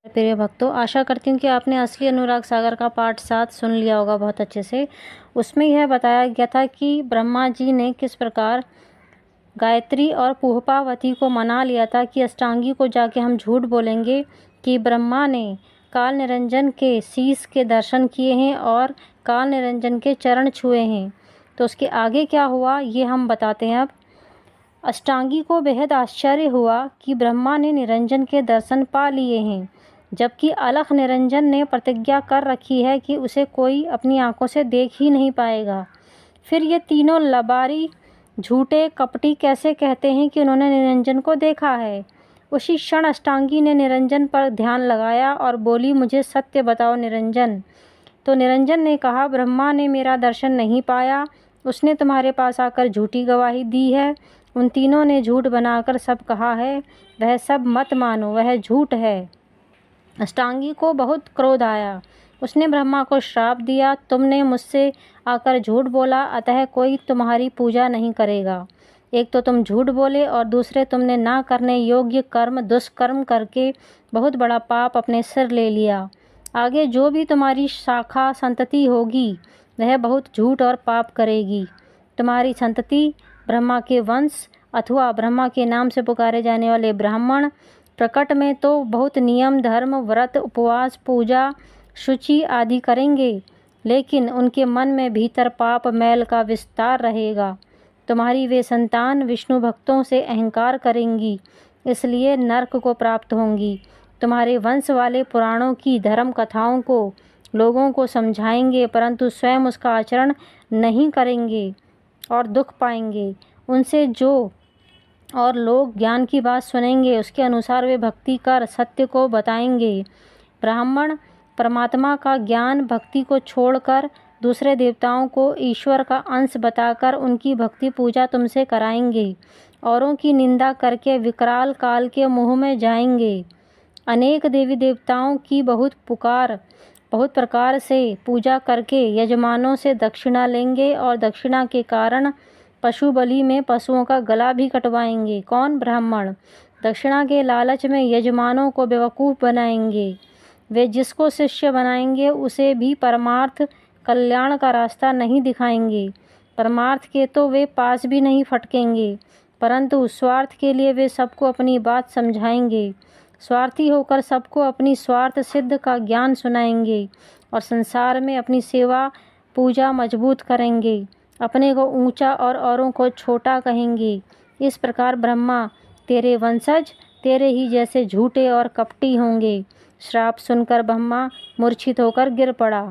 प्रिय भक्तों, आशा करती हूँ कि आपने असली अनुराग सागर का पाठ 7 सुन लिया होगा बहुत अच्छे से। उसमें यह बताया गया था कि ब्रह्मा जी ने किस प्रकार गायत्री और पुष्पावती को मना लिया था कि अष्टांगी को जाके हम झूठ बोलेंगे कि ब्रह्मा ने काल निरंजन के शीश के दर्शन किए हैं और काल निरंजन के चरण छुए हैं। तो उसके आगे क्या हुआ ये हम बताते हैं अब। अष्टांगी को बेहद आश्चर्य हुआ कि ब्रह्मा ने निरंजन के दर्शन पा लिए हैं, जबकि अलख निरंजन ने प्रतिज्ञा कर रखी है कि उसे कोई अपनी आंखों से देख ही नहीं पाएगा। फिर ये तीनों लबारी झूठे कपटी कैसे कहते हैं कि उन्होंने निरंजन को देखा है। उसी क्षण अष्टांगी ने निरंजन पर ध्यान लगाया और बोली, मुझे सत्य बताओ निरंजन। तो निरंजन ने कहा, ब्रह्मा ने मेरा दर्शन नहीं पाया, उसने तुम्हारे पास आकर झूठी गवाही दी है। उन तीनों ने झूठ बनाकर सब कहा है, वह सब मत मानो, वह झूठ है। अष्टांगी को बहुत क्रोध आया। उसने ब्रह्मा को श्राप दिया, तुमने मुझसे आकर झूठ बोला, अतः कोई तुम्हारी पूजा नहीं करेगा। एक तो तुम झूठ बोले और दूसरे तुमने ना करने योग्य कर्म दुष्कर्म करके बहुत बड़ा पाप अपने सिर ले लिया। आगे जो भी तुम्हारी शाखा संतति होगी वह बहुत झूठ और पाप करेगी। तुम्हारी संतति ब्रह्मा के वंश अथवा ब्रह्मा के नाम से पुकारे जाने वाले ब्राह्मण प्रकट में तो बहुत नियम धर्म व्रत उपवास पूजा शुचि आदि करेंगे, लेकिन उनके मन में भीतर पाप मैल का विस्तार रहेगा। तुम्हारी वे संतान विष्णु भक्तों से अहंकार करेंगी, इसलिए नरक को प्राप्त होंगी। तुम्हारे वंश वाले पुराणों की धर्म कथाओं को लोगों को समझाएंगे, परंतु स्वयं उसका आचरण नहीं करेंगे और दुख पाएंगे। उनसे जो और लोग ज्ञान की बात सुनेंगे उसके अनुसार वे भक्ति कर सत्य को बताएंगे। ब्राह्मण परमात्मा का ज्ञान भक्ति को छोड़कर दूसरे देवताओं को ईश्वर का अंश बताकर उनकी भक्ति पूजा तुमसे कराएंगे। औरों की निंदा करके विकराल काल के मुँह में जाएंगे। अनेक देवी देवताओं की बहुत प्रकार से पूजा करके यजमानों से दक्षिणा लेंगे और दक्षिणा के कारण पशु बलि में पशुओं का गला भी कटवाएंगे। कौन? ब्राह्मण। दक्षिणा के लालच में यजमानों को बेवकूफ़ बनाएंगे। वे जिसको शिष्य बनाएंगे उसे भी परमार्थ कल्याण का रास्ता नहीं दिखाएंगे। परमार्थ के तो वे पास भी नहीं फटकेंगे, परंतु स्वार्थ के लिए वे सबको अपनी बात समझाएंगे। स्वार्थी होकर सबको अपनी स्वार्थ सिद्ध का ज्ञान सुनाएंगे और संसार में अपनी सेवा पूजा मजबूत करेंगे। अपने को ऊंचा और औरों को छोटा कहेंगे। इस प्रकार ब्रह्मा तेरे वंशज तेरे ही जैसे झूठे और कपटी होंगे। श्राप सुनकर ब्रह्मा मूर्छित होकर गिर पड़ा।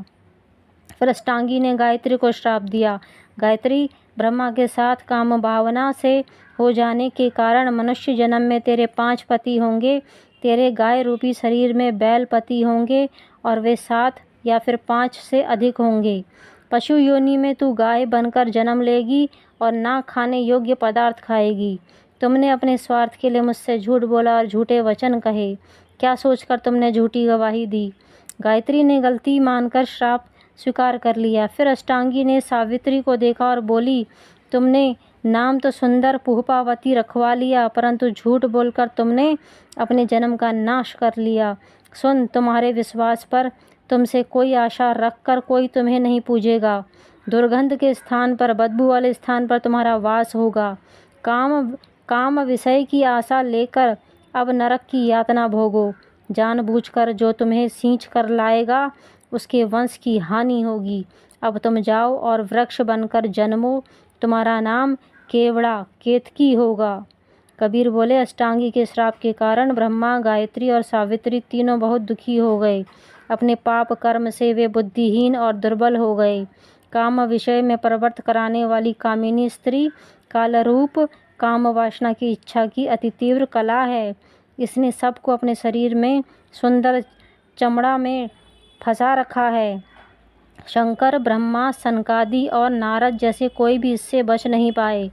फिर अष्टांगी ने गायत्री को श्राप दिया। गायत्री, ब्रह्मा के साथ काम भावना से हो जाने के कारण मनुष्य जन्म में तेरे 5 पति होंगे। तेरे गाय रूपी शरीर में बैल पति होंगे और वे 7 या फिर 5 से अधिक होंगे। पशु योनि में तू गाय बनकर जन्म लेगी और ना खाने योग्य पदार्थ खाएगी। तुमने अपने स्वार्थ के लिए मुझसे झूठ बोला और झूठे वचन कहे। क्या सोचकर तुमने झूठी गवाही दी? गायत्री ने गलती मानकर श्राप स्वीकार कर लिया। फिर अष्टांगी ने सावित्री को देखा और बोली, तुमने नाम तो सुंदर पुष्पावती रखवा लिया, परंतु झूठ बोलकर तुमने अपने जन्म का नाश कर लिया। सुन, तुम्हारे विश्वास पर तुमसे कोई आशा रखकर कोई तुम्हें नहीं पूजेगा। दुर्गंध के स्थान पर बदबू वाले स्थान पर तुम्हारा वास होगा। काम विषय की आशा लेकर अब नरक की यातना भोगो। जानबूझकर जो तुम्हें सींच कर लाएगा उसके वंश की हानि होगी। अब तुम जाओ और वृक्ष बनकर जन्मो। तुम्हारा नाम केवड़ा केतकी होगा। कबीर बोले, अष्टांगी के श्राप के कारण ब्रह्मा गायत्री और सावित्री तीनों बहुत दुखी हो गए। अपने पाप कर्म से वे बुद्धिहीन और दुर्बल हो गए। काम विषय में प्रवृत्त कराने वाली कामिनी स्त्री कालरूप काम वासना की इच्छा की अति तीव्र कला है। इसने सबको अपने शरीर में सुंदर चमड़ा में फंसा रखा है। शंकर, ब्रह्मा, सनकादि और नारद जैसे कोई भी इससे बच नहीं पाए।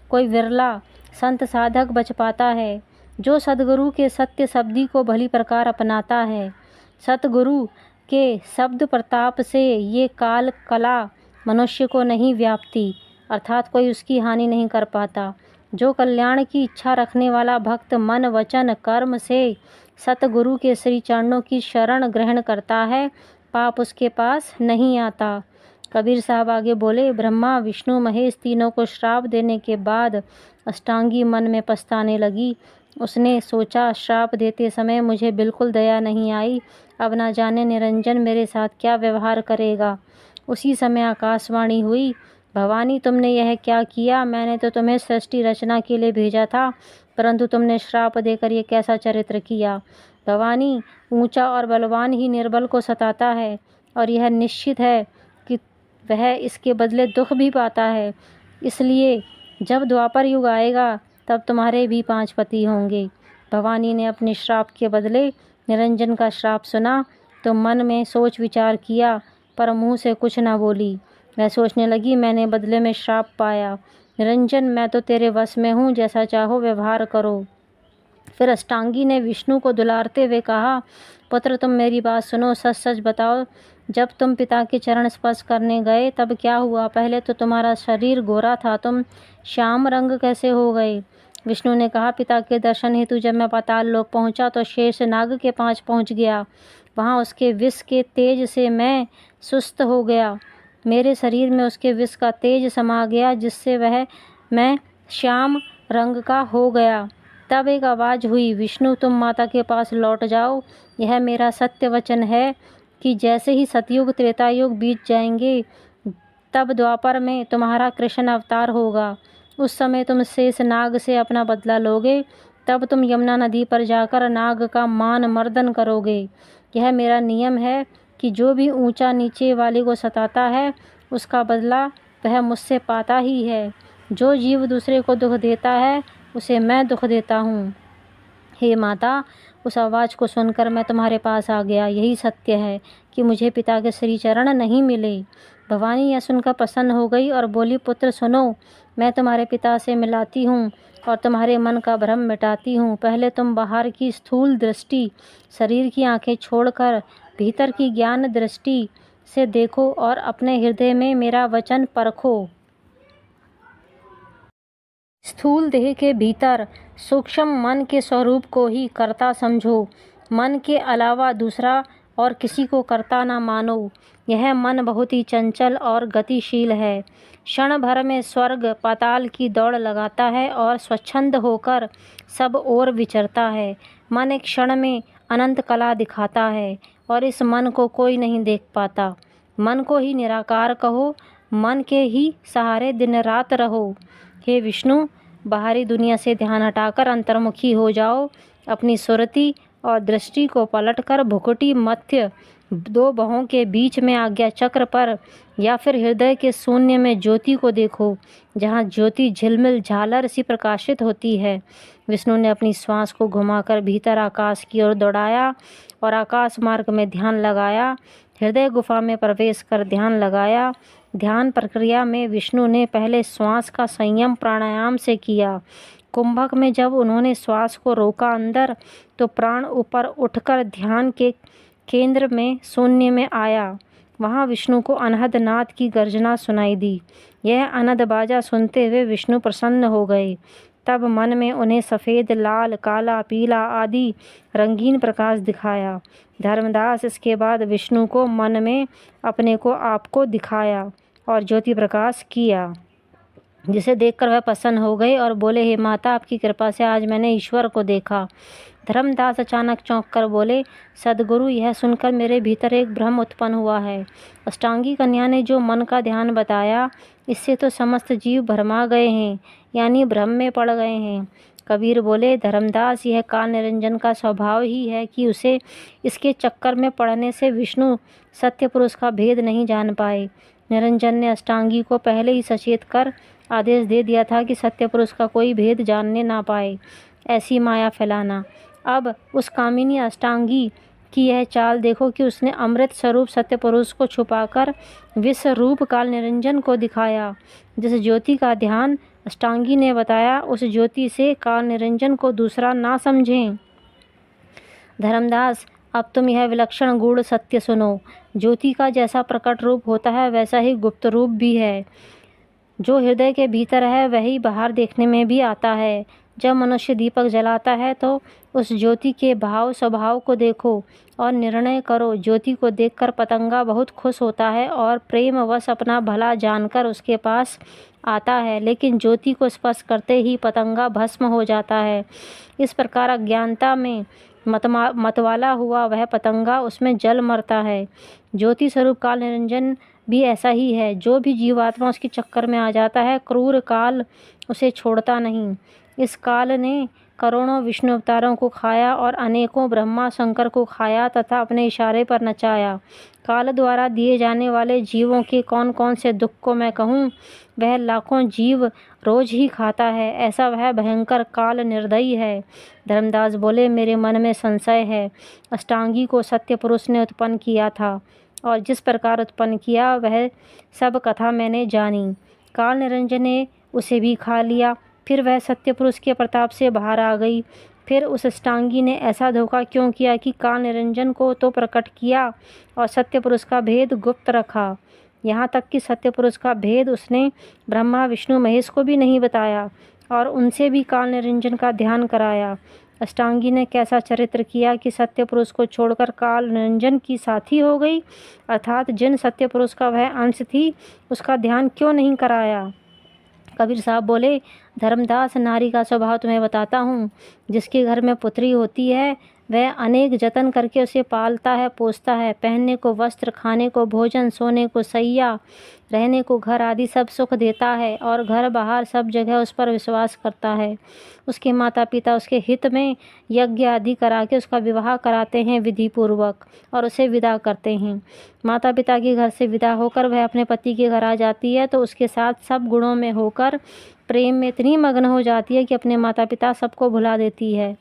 कोई विरला संत साधक बच पाता है जो सद्गुरु के सत्य शब्दी को भली प्रकार अपनाता है। सतगुरु के शब्द प्रताप से ये काल कला मनुष्य को नहीं व्यापती, अर्थात कोई उसकी हानि नहीं कर पाता। जो कल्याण की इच्छा रखने वाला भक्त मन वचन कर्म से सतगुरु के श्री चरणों की शरण ग्रहण करता है, पाप उसके पास नहीं आता। कबीर साहब आगे बोले, ब्रह्मा विष्णु महेश तीनों को श्राप देने के बाद अष्टांगी मन में पछताने लगी। उसने सोचा, श्राप देते समय मुझे बिल्कुल दया नहीं आई, अब ना जाने निरंजन मेरे साथ क्या व्यवहार करेगा। उसी समय आकाशवाणी हुई, भवानी तुमने यह क्या किया? मैंने तो तुम्हें सृष्टि रचना के लिए भेजा था, परंतु तुमने श्राप देकर ये कैसा चरित्र किया। भवानी, ऊंचा और बलवान ही निर्बल को सताता है, और यह निश्चित है कि वह इसके बदले दुख भी पाता है। इसलिए जब द्वापर युग आएगा तब तुम्हारे भी 5 पति होंगे। भवानी ने अपने श्राप के बदले निरंजन का श्राप सुना तो मन में सोच विचार किया, पर मुंह से कुछ न बोली। वह सोचने लगी, मैंने बदले में श्राप पाया। निरंजन, मैं तो तेरे वश में हूँ, जैसा चाहो व्यवहार करो। फिर अष्टांगी ने विष्णु को दुलारते हुए कहा, पुत्र तुम मेरी बात सुनो, सच सच बताओ, जब तुम पिता के चरण स्पर्श करने गए तब क्या हुआ? पहले तो तुम्हारा शरीर गोरा था, तुम श्याम रंग कैसे हो गए? विष्णु ने कहा, पिता के दर्शन हेतु जब मैं पाताल लोक पहुंचा तो शेष नाग के पास पहुंच गया। वहां उसके विष के तेज से मैं सुस्त हो गया। मेरे शरीर में उसके विष का तेज समा गया, जिससे वह मैं श्याम रंग का हो गया। तब एक आवाज़ हुई, विष्णु तुम माता के पास लौट जाओ। यह मेरा सत्य वचन है कि जैसे ही सतयुग त्रेता युग बीत जाएंगे तब द्वापर में तुम्हारा कृष्ण अवतार होगा। उस समय तुम शेष नाग से अपना बदला लोगे। तब तुम यमुना नदी पर जाकर नाग का मान मर्दन करोगे। यह मेरा नियम है कि जो भी ऊंचा नीचे वाले को सताता है उसका बदला वह मुझसे पाता ही है। जो जीव दूसरे को दुख देता है उसे मैं दुख देता हूँ। हे माता, उस आवाज़ को सुनकर मैं तुम्हारे पास आ गया। यही सत्य है कि मुझे पिता के श्री चरण नहीं मिले। भवानी यह सुनकर प्रसन्न हो गई और बोली, पुत्र सुनो, मैं तुम्हारे पिता से मिलाती हूँ और तुम्हारे मन का भ्रम मिटाती हूँ। पहले तुम बाहर की स्थूल दृष्टि, शरीर की आंखें छोड़कर भीतर की ज्ञान दृष्टि से देखो और अपने हृदय में मेरा वचन परखो। स्थूल देह के भीतर सूक्ष्म मन के स्वरूप को ही कर्ता समझो। मन के अलावा दूसरा और किसी को कर्ता न मानो। यह मन बहुत ही चंचल और गतिशील है। क्षण भर में स्वर्ग पाताल की दौड़ लगाता है और स्वच्छंद होकर सब ओर विचरता है। मन एक क्षण में अनंत कला दिखाता है और इस मन को कोई नहीं देख पाता। मन को ही निराकार कहो, मन के ही सहारे दिन रात रहो। हे विष्णु, बाहरी दुनिया से ध्यान हटाकर अंतर्मुखी हो जाओ। अपनी सुरति और दृष्टि को पलटकर भुकुटी मध्य 2 बाहों के बीच में आज्ञा चक्र पर या फिर हृदय के शून्य में ज्योति को देखो, जहाँ ज्योति झिलमिल झालर सी प्रकाशित होती है। विष्णु ने अपनी श्वास को घुमाकर भीतर आकाश की ओर दौड़ाया और आकाश मार्ग में ध्यान लगाया। हृदय गुफा में प्रवेश कर ध्यान लगाया। ध्यान प्रक्रिया में विष्णु ने पहले श्वास का संयम प्राणायाम से किया। कुंभक में जब उन्होंने श्वास को रोका अंदर, तो प्राण ऊपर उठकर ध्यान के केंद्र में शून्य में आया। वहाँ विष्णु को अनहद नाद की गर्जना सुनाई दी। यह अनहद बाजा सुनते हुए विष्णु प्रसन्न हो गए। तब मन में उन्हें सफ़ेद, लाल, काला, पीला आदि रंगीन प्रकाश दिखाया। धर्मदास इसके बाद विष्णु को मन में अपने को आपको दिखाया और ज्योति प्रकाश किया, जिसे देखकर वह प्रसन्न हो गए और बोले, हे माता, आपकी कृपा से आज मैंने ईश्वर को देखा। धर्मदास अचानक चौंक कर बोले, सदगुरु, यह सुनकर मेरे भीतर एक भ्रम उत्पन्न हुआ है। अष्टांगी कन्या ने जो मन का ध्यान बताया, इससे तो समस्त जीव भरमा गए हैं, यानी भ्रम में पड़ गए हैं। कबीर बोले, धर्मदास, यह काल निरंजन का स्वभाव ही है कि उसे इसके चक्कर में पड़ने से विष्णु सत्य पुरुष का भेद नहीं जान पाए। निरंजन ने अष्टांगी को पहले ही सचेत कर आदेश दे दिया था कि सत्य पुरुष का कोई भेद जानने ना पाए, ऐसी माया फैलाना। अब उस कामिनी अष्टांगी की यह चाल देखो कि उसने अमृत स्वरूप सत्य पुरुष को छुपाकर विश्व रूप काल निरंजन को दिखाया। जिस ज्योति का ध्यान अष्टांगी ने बताया, उस ज्योति से काल निरंजन को दूसरा ना समझें। धर्मदास, अब तुम यह विलक्षण गूढ़ सत्य सुनो। ज्योति का जैसा प्रकट रूप होता है, वैसा ही गुप्त रूप भी है। जो हृदय के भीतर है वही बाहर देखने में भी आता है। जब मनुष्य दीपक जलाता है तो उस ज्योति के भाव स्वभाव को देखो और निर्णय करो। ज्योति को देखकर पतंगा बहुत खुश होता है और प्रेमवश अपना भला जानकर उसके पास आता है, लेकिन ज्योति को स्पर्श करते ही पतंगा भस्म हो जाता है। इस प्रकार अज्ञानता में मतवाला हुआ वह पतंगा उसमें जल मरता है। ज्योति स्वरूप काल निरंजन भी ऐसा ही है। जो भी जीवात्मा उसके चक्कर में आ जाता है, क्रूर काल उसे छोड़ता नहीं। इस काल ने करोड़ों विष्णु अवतारों को खाया और अनेकों ब्रह्मा शंकर को खाया तथा अपने इशारे पर नचाया। काल द्वारा दिए जाने वाले जीवों के कौन कौन से दुख को मैं कहूँ, वह लाखों जीव रोज ही खाता है। ऐसा वह भयंकर काल निर्दयी है। धर्मदास बोले, मेरे मन में संशय है। अष्टांगी को सत्य पुरुष ने उत्पन्न किया था और जिस प्रकार उत्पन्न किया वह सब कथा मैंने जानी। काल निरंजन ने उसे भी खा लिया। फिर वह सत्य पुरुष के प्रताप से बाहर आ गई। फिर उस अष्टांगी ने ऐसा धोखा क्यों किया कि काल निरंजन को तो प्रकट किया और सत्य पुरुष का भेद गुप्त रखा। यहाँ तक कि सत्य पुरुष का भेद उसने ब्रह्मा विष्णु महेश को भी नहीं बताया और उनसे भी काल निरंजन का ध्यान कराया। अष्टांगी ने कैसा चरित्र किया कि सत्य पुरुष को छोड़कर काल निरंजन की साथी हो गई, अर्थात जिन सत्य पुरुष का वह अंश थी उसका ध्यान क्यों नहीं कराया। कबीर साहब बोले, धर्मदास, नारी का स्वभाव तुम्हें बताता हूँ। जिसके घर में पुत्री होती है वह अनेक जतन करके उसे पालता है पोसता है। पहनने को वस्त्र, खाने को भोजन, सोने को सैया, रहने को घर आदि सब सुख देता है और घर बाहर सब जगह उस पर विश्वास करता है। उसके माता पिता उसके हित में यज्ञ आदि करा के उसका विवाह कराते हैं विधि पूर्वक और उसे विदा करते हैं। माता पिता के घर से विदा होकर वह अपने पति के घर आ जाती है तो उसके साथ सब गुणों में होकर प्रेम में इतनी मग्न हो जाती है कि अपने माता पिता सबको भुला देती है।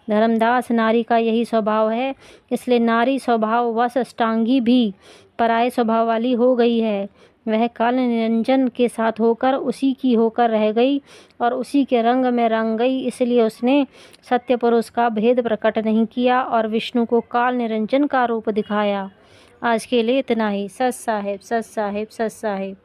धर्मदास, नारी का यही स्वभाव है। इसलिए नारी स्वभाव वश अष्टांगी भी पराये स्वभाव वाली हो गई है। वह काल निरंजन के साथ होकर उसी की होकर रह गई और उसी के रंग में रंग गई। इसलिए उसने सत्य पुरुष का भेद प्रकट नहीं किया और विष्णु को काल निरंजन का रूप दिखाया। आज के लिए इतना ही। सत साहेब, सत साहेब, सत साहेब।